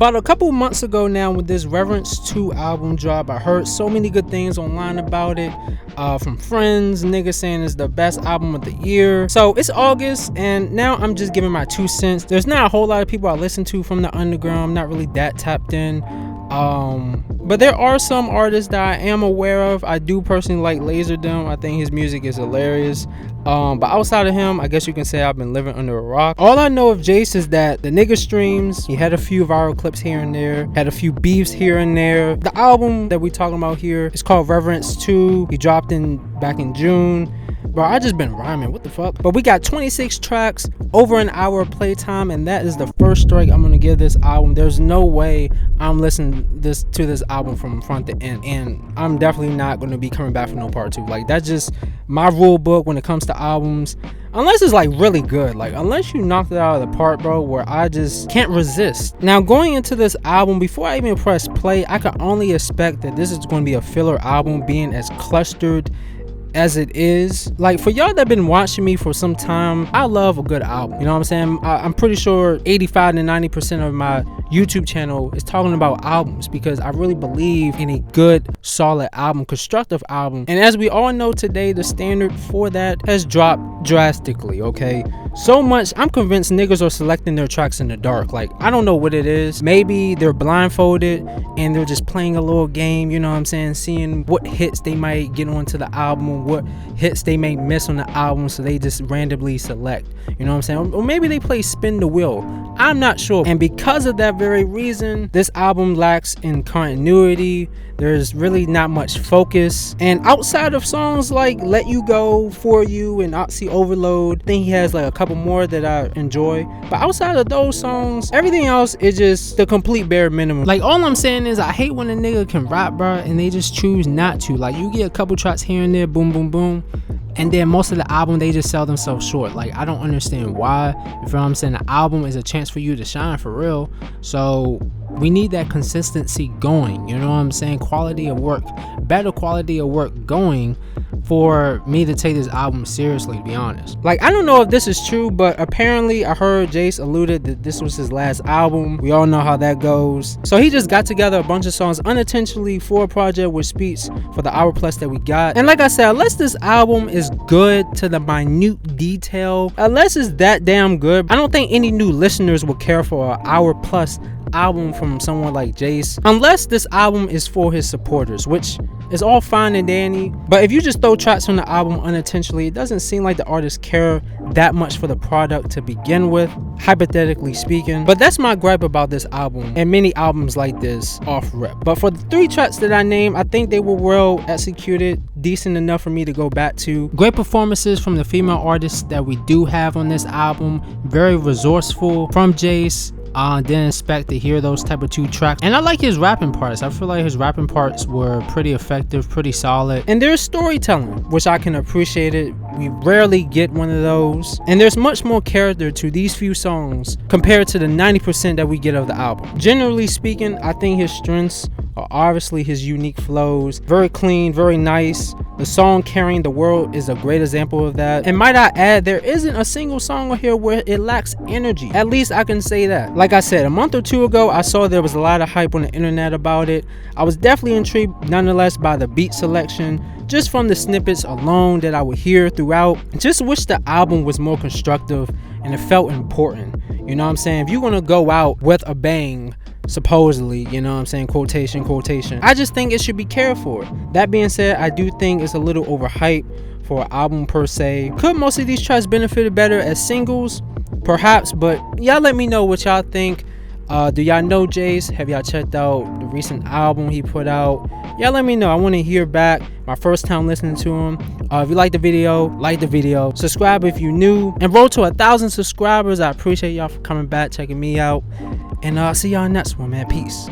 About a couple months ago now, when this Reverence 2 album dropped, I heard so many good things online about it, from friends, niggas saying it's the best album of the year. So it's August, and now I'm just giving my 2 cents. There's not a whole lot of people I listen to from the underground. I'm not really that tapped in. But there are some artists that I am aware of. I do personally like Laserdem. I think his music is hilarious. But outside of him, I guess you can say I've been living under a rock. All I know of Jace is that the nigga streams, he had a few viral clips here and there, had a few beefs here and there. The album that we talking about here is called Reverence 2. He dropped back in June. Bro, I just been rhyming, what the fuck? But we got 26 tracks, over an hour of playtime, and that is the first strike I'm gonna give this album. There's no way I'm listening to this album from front to end, and I'm definitely not gonna be coming back for no part 2. Like, that's just my rule book when it comes to albums. Unless it's like really good, like unless you knocked it out of the park, bro, where I just can't resist. Now, going into this album, before I even press play, I could only expect that this is going to be a filler album, being as clustered as it is. Like, for y'all that been watching me for some time, I love a good album, you know what I'm saying? I'm pretty sure 85 to 90% of my YouTube channel is talking about albums, because I really believe in a good, solid album, constructive album. And as we all know today, the standard for that has dropped drastically, okay? So much, I'm convinced niggas are selecting their tracks in the dark. Like, I don't know what it is. Maybe they're blindfolded and they're just playing a little game, you know what I'm saying? Seeing what hits they might get onto the album, what hits they may miss on the album, so they just randomly select, you know what I'm saying? Or maybe they play spin the wheel. I'm not sure. And because of that very reason, this album lacks in continuity. There's really not much focus. And outside of songs like Let You Go, For You, and Oxy Overload, I think he has like a couple more that I enjoy. But outside of those songs, everything else is just the complete bare minimum. Like, all I'm saying is I hate when a nigga can rap, bro, and they just choose not to. Like, you get a couple tracks here and there, boom, boom, boom, and then most of the album they just sell themselves short. Like, I don't understand why. You feel what I'm saying? The album is a chance for you to shine for real, so we need that consistency going, you know what I'm saying? Quality of work, better quality of work going for me to take this album seriously, to be honest. Like, I don't know if this is true, but apparently I heard Jace alluded that this was his last album. We all know how that goes. So he just got together a bunch of songs unintentionally for a project, which speaks for the hour plus that we got. And like I said, unless this album is good to the minute detail, unless it's that damn good, I don't think any new listeners will care for an hour plus album from someone like Jace, unless this album is for his supporters, which is all fine and dandy. But if you just throw tracks on the album unintentionally, it doesn't seem like the artists care that much for the product to begin with, hypothetically speaking. But that's my gripe about this album and many albums like this off rip. But for the 3 tracks that I named, I think they were well executed, decent enough for me to go back to. Great performances from the female artists that we do have on this album, very resourceful from Jace. Didn't expect to hear those type of 2 tracks, and I like his rapping parts. I feel like his rapping parts were pretty effective, pretty solid, and there's storytelling, which I can appreciate it. We rarely get one of those, and there's much more character to these few songs compared to the 90% that we get of the album. Generally speaking, I think his strengths are obviously his unique flows, very clean, very nice. The song Carrying the World is a great example of that. And might I add, there isn't a single song on here where it lacks energy. At least I can say that. Like I said, a month or 2 ago, I saw there was a lot of hype on the internet about it. I was definitely intrigued nonetheless by the beat selection, just from the snippets alone that I would hear throughout. Just wish the album was more constructive and it felt important. You know what I'm saying? If you want to go out with a bang, supposedly, you know what I'm saying, quotation, I just think it should be cared for. That being said, I do think it's a little overhyped for an album per se. Could most of these tracks benefited better as singles? Perhaps, but y'all let me know what y'all think. Do y'all know Jace? Have y'all checked out the recent album he put out? Y'all let me know. I want to hear back. My first time listening to him. If you like the video, like the video. Subscribe if you're new. And roll to 1,000 subscribers. I appreciate y'all for coming back, checking me out. And I'll see y'all next one, man. Peace.